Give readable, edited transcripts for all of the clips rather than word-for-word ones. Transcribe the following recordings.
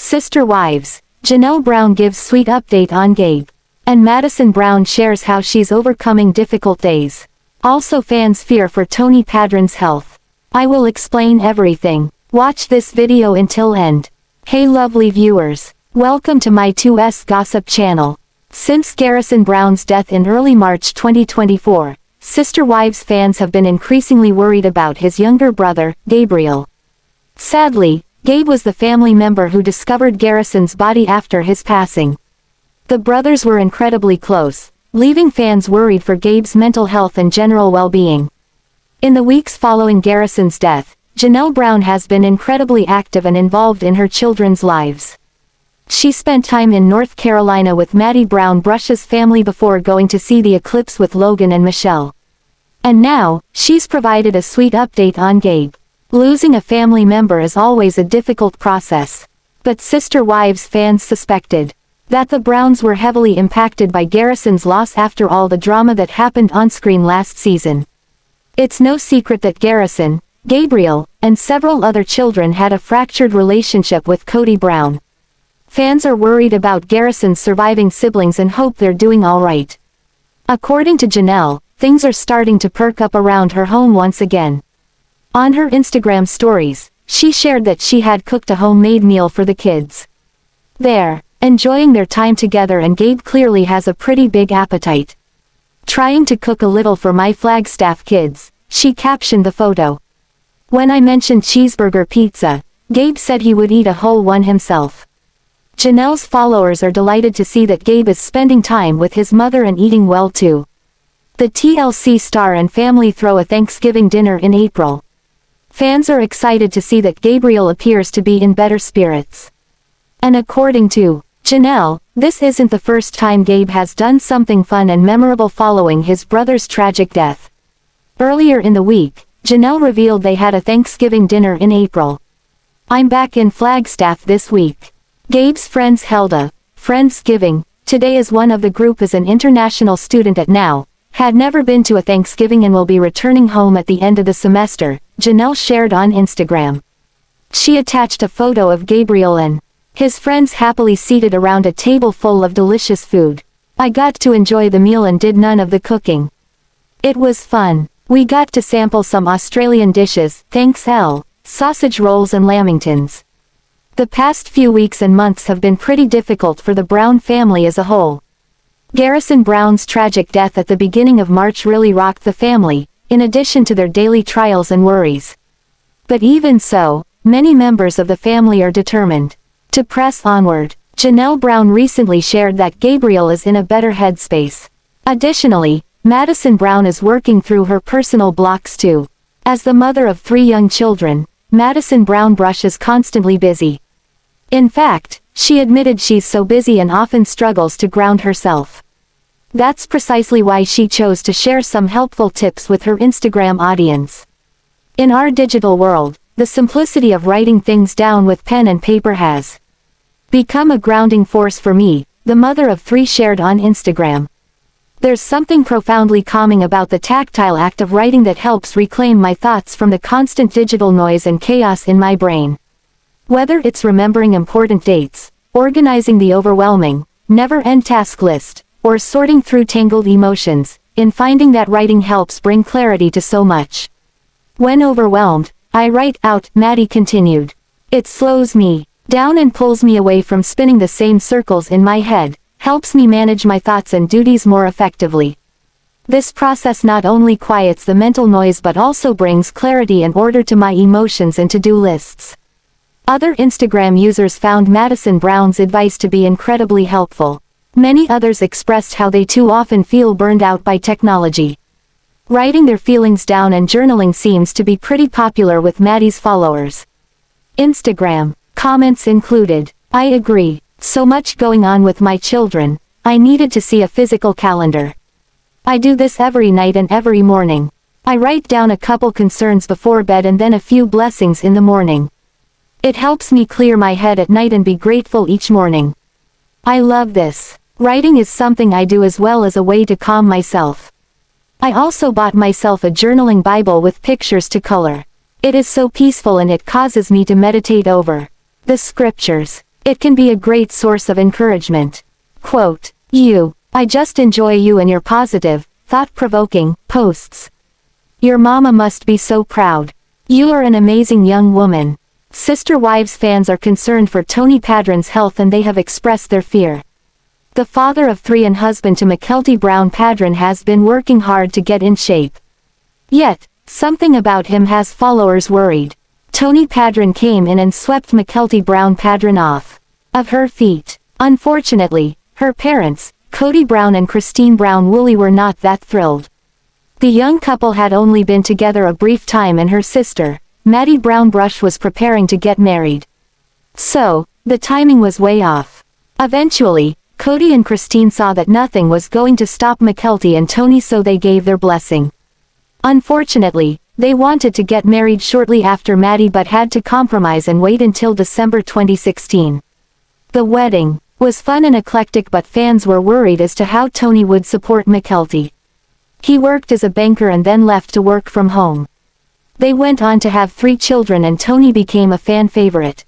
Sister wives, Janelle Brown gives sweet update on Gabe. And Madison Brown shares how she's overcoming difficult days. Also fans fear for Tony Padron's health. I will explain everything. Watch this video until end. Hey lovely viewers. Welcome to my 2S Gossip channel. Since Garrison Brown's death in early March 2024, Sister Wives fans have been increasingly worried about his younger brother, Gabriel. Sadly, Gabe was the family member who discovered Garrison's body after his passing. The brothers were incredibly close, leaving fans worried for Gabe's mental health and general well-being. In the weeks following Garrison's death, Janelle Brown has been incredibly active and involved in her children's lives. She spent time in North Carolina with Meri Brown Brush's family before going to see the eclipse with Logan and Michelle. And now, she's provided a sweet update on Gabe. Losing a family member is always a difficult process. But Sister Wives fans suspected that the Browns were heavily impacted by Garrison's loss after all the drama that happened on screen last season. It's no secret that Garrison, Gabriel, and several other children had a fractured relationship with Kody Brown. Fans are worried about Garrison's surviving siblings and hope they're doing alright. According to Janelle, things are starting to perk up around her home once again. On her Instagram stories, she shared that she had cooked a homemade meal for the kids. They're enjoying their time together and Gabe clearly has a pretty big appetite. Trying to cook a little for my Flagstaff kids, she captioned the photo. When I mentioned cheeseburger pizza, Gabe said he would eat a whole one himself. Janelle's followers are delighted to see that Gabe is spending time with his mother and eating well too. The TLC star and family throw a Thanksgiving dinner in April. Fans are excited to see that Gabriel appears to be in better spirits. And according to Janelle, this isn't the first time Gabe has done something fun and memorable following his brother's tragic death. Earlier in the week, Janelle revealed they had a Thanksgiving dinner in April. I'm back in Flagstaff this week. Gabe's friends held a Friendsgiving. Today as one of the group is an international student at NOW, had never been to a Thanksgiving and will be returning home at the end of the semester, Janelle shared on Instagram. She attached a photo of Gabriel and his friends happily seated around a table full of delicious food. I got to enjoy the meal and did none of the cooking. It was fun. We got to sample some Australian dishes, thanks sausage rolls and lamingtons. The past few weeks and months have been pretty difficult for the Brown family as a whole. Garrison Brown's tragic death at the beginning of March really rocked the family, in addition to their daily trials and worries. But even so, many members of the family are determined to press onward. Janelle Brown recently shared that Gabriel is in a better headspace. Additionally, Madison Brown is working through her personal blocks too. As the mother of 3 young children, Madison Brown Brush is constantly busy. In fact, she admitted she's so busy and often struggles to ground herself. That's precisely why she chose to share some helpful tips with her Instagram audience. In our digital world, the simplicity of writing things down with pen and paper has become a grounding force for me, the mother of 3 shared on Instagram. There's something profoundly calming about the tactile act of writing that helps reclaim my thoughts from the constant digital noise and chaos in my brain. Whether it's remembering important dates, organizing the overwhelming, never-end task list, or sorting through tangled emotions, in finding that writing helps bring clarity to so much. When overwhelmed, I write out, Maddie continued. It slows me down and pulls me away from spinning the same circles in my head, helps me manage my thoughts and duties more effectively. This process not only quiets the mental noise but also brings clarity and order to my emotions and to-do lists. Other Instagram users found Madison Brown's advice to be incredibly helpful. Many others expressed how they too often feel burned out by technology. Writing their feelings down and journaling seems to be pretty popular with Maddie's followers. Instagram comments included, I agree, so much going on with my children, I needed to see a physical calendar. I do this every night and every morning. I write down a couple concerns before bed and then a few blessings in the morning. It helps me clear my head at night and be grateful each morning. I love this. Writing is something I do as well as a way to calm myself. I also bought myself a journaling Bible with pictures to color. It is so peaceful and it causes me to meditate over the scriptures. It can be a great source of encouragement. Quote, I just enjoy you and your positive, thought-provoking posts. Your mama must be so proud. You are an amazing young woman. Sister Wives fans are concerned for Tony Padron's health and they have expressed their fear. The father of 3 and husband to Mykelti Brown Padron has been working hard to get in shape. Yet, something about him has followers worried. Tony Padron came in and swept Mykelti Brown Padron off of her feet. Unfortunately, her parents, Kody Brown and Christine Brown Woolley, were not that thrilled. The young couple had only been together a brief time and her sister, Meri Brown Brush, was preparing to get married. So, the timing was way off. Eventually, Kody and Christine saw that nothing was going to stop Mykelti and Tony, so they gave their blessing. Unfortunately, they wanted to get married shortly after Meri but had to compromise and wait until December 2016. The wedding was fun and eclectic, but fans were worried as to how Tony would support Mykelti. He worked as a banker and then left to work from home. They went on to have 3 children and Tony became a fan favorite.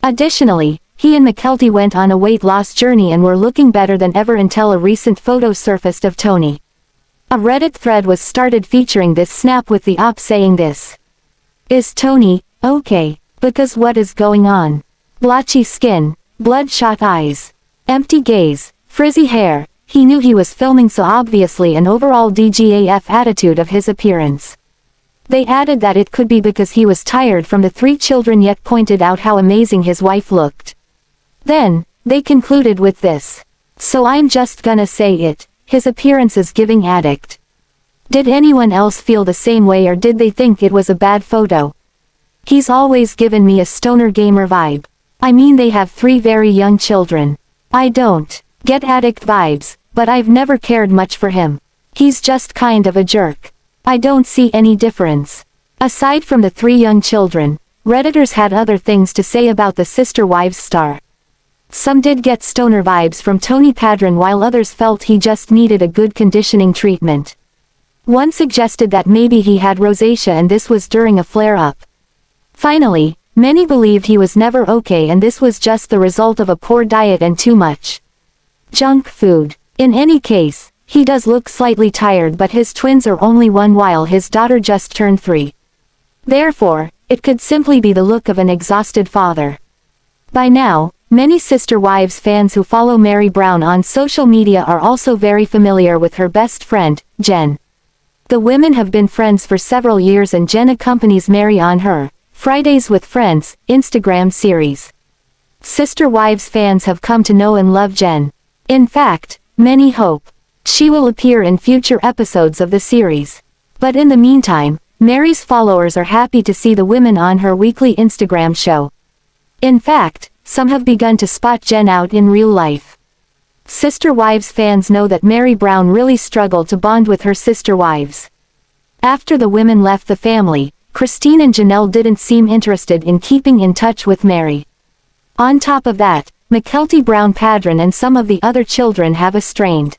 Additionally, he and Mykelti went on a weight loss journey and were looking better than ever until a recent photo surfaced of Tony. A Reddit thread was started featuring this snap with the op saying this: "Is Tony okay? Because what is going on? Blotchy skin, bloodshot eyes, empty gaze, frizzy hair." He knew he was filming, so obviously an overall DGAF attitude of his appearance. They added that it could be because he was tired from the 3 children, yet pointed out how amazing his wife looked. Then, they concluded with this: "So I'm just gonna say it, his appearance is giving addict." Did anyone else feel the same way, or did they think it was a bad photo? He's always given me a stoner gamer vibe. I mean, they have 3 very young children. I don't get addict vibes, but I've never cared much for him. He's just kind of a jerk. I don't see any difference. Aside from the 3 young children, Redditors had other things to say about the Sister Wives star. Some did get stoner vibes from Tony Padron, while others felt he just needed a good conditioning treatment. One suggested that maybe he had rosacea and this was during a flare-up. Finally, many believed he was never okay and this was just the result of a poor diet and too much junk food. In any case, he does look slightly tired, but his twins are only 1 while his daughter just turned 3. Therefore, it could simply be the look of an exhausted father. By now, many Sister Wives fans who follow Meri Brown on social media are also very familiar with her best friend, Jen. The women have been friends for several years and Jen accompanies Meri on her Fridays with Friends Instagram series. Sister Wives fans have come to know and love Jen. In fact, many hope she will appear in future episodes of the series. But in the meantime, Meri's followers are happy to see the women on her weekly Instagram show. In fact, some have begun to spot Jen out in real life. Sister Wives fans know that Meri Brown really struggled to bond with her sister wives. After the women left the family, Christine and Janelle didn't seem interested in keeping in touch with Meri. On top of that, Mykelti Brown Padron and some of the other children have a strained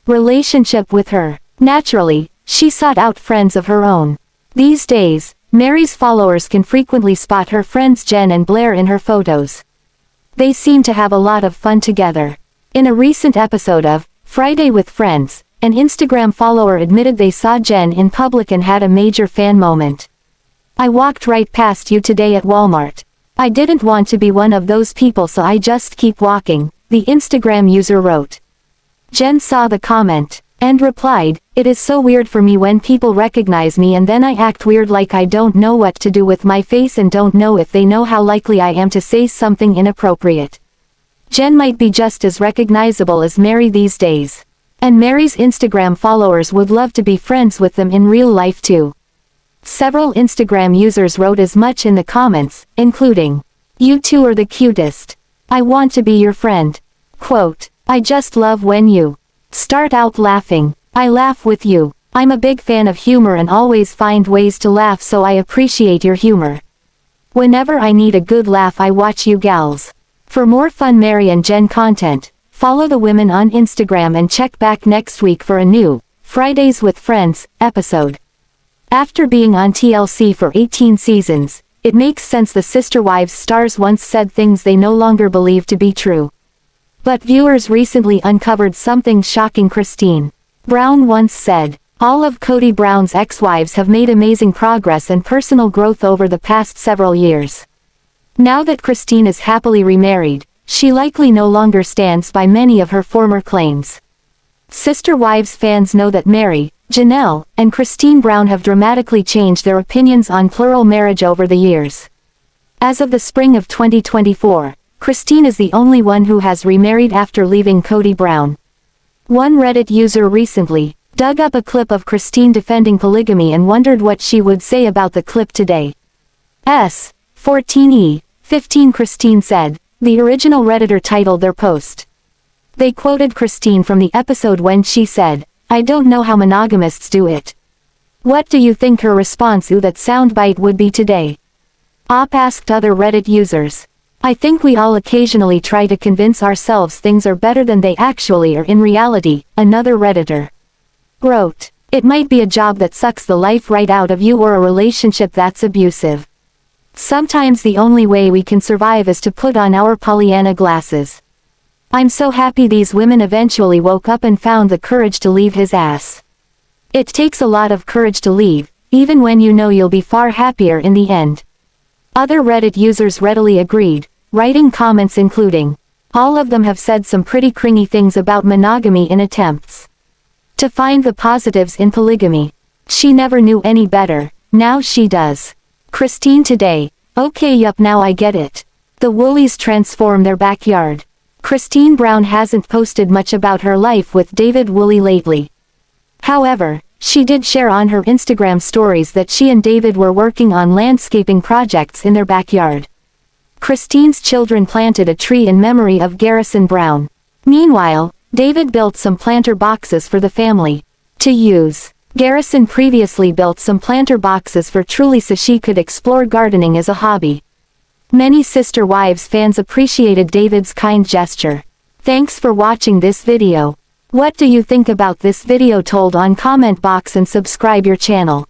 relationship with her. Naturally, she sought out friends of her own. These days, Meri's followers can frequently spot her friends Jen and Blair in her photos. They seem to have a lot of fun together. In a recent episode of Friday with Friends, an Instagram follower admitted they saw Jen in public and had a major fan moment. "I walked right past you today at Walmart. I didn't want to be one of those people, so I just keep walking," the Instagram user wrote. Jen saw the comment and replied, "It is so weird for me when people recognize me and then I act weird, like I don't know what to do with my face and don't know if they know how likely I am to say something inappropriate." Jen might be just as recognizable as Meri these days. And Meri's Instagram followers would love to be friends with them in real life too. Several Instagram users wrote as much in the comments, including, "You two are the cutest. I want to be your friend." Quote, "I just love when you start out laughing. I laugh with you. I'm a big fan of humor and always find ways to laugh, so I appreciate your humor. Whenever I need a good laugh I watch you gals." For more fun Meri and Jen content, follow the women on Instagram and check back next week for a new Fridays with Friends episode. After being on TLC for 18 seasons, it makes sense the Sister Wives stars once said things they no longer believe to be true. But viewers recently uncovered something shocking. Christine Brown once said, "All of Kody Brown's ex-wives have made amazing progress and personal growth over the past several years. Now that Christine is happily remarried, she likely no longer stands by many of her former claims." Sister Wives fans know that Meri, Janelle, and Christine Brown have dramatically changed their opinions on plural marriage over the years. As of the spring of 2024, Christine is the only one who has remarried after leaving Kody Brown. One Reddit user recently dug up a clip of Christine defending polygamy and wondered what she would say about the clip today. 14E15 Christine said, the original Redditor titled their post. They quoted Christine from the episode when she said, "I don't know how monogamists do it." What do you think her response to that soundbite would be today? Op asked other Reddit users. "I think we all occasionally try to convince ourselves things are better than they actually are in reality," another Redditor wrote. "It might be a job that sucks the life right out of you or a relationship that's abusive. Sometimes the only way we can survive is to put on our Pollyanna glasses. I'm so happy these women eventually woke up and found the courage to leave his ass. It takes a lot of courage to leave, even when you know you'll be far happier in the end." Other Reddit users readily agreed, writing comments including, "All of them have said some pretty cringy things about monogamy in attempts to find the positives in polygamy. She never knew any better, now she does." Christine today, "Okay, yup, now I get it. The Woolies transform their backyard." Christine Brown hasn't posted much about her life with David Woolley lately. However, she did share on her Instagram stories that she and David were working on landscaping projects in their backyard. Christine's children planted a tree in memory of Garrison Brown. Meanwhile, David built some planter boxes for the family to use. Garrison previously built some planter boxes for Truely so she could explore gardening as a hobby. Many Sister Wives fans appreciated David's kind gesture. Thanks for watching this video. What do you think about this video? Told on comment box and subscribe your channel.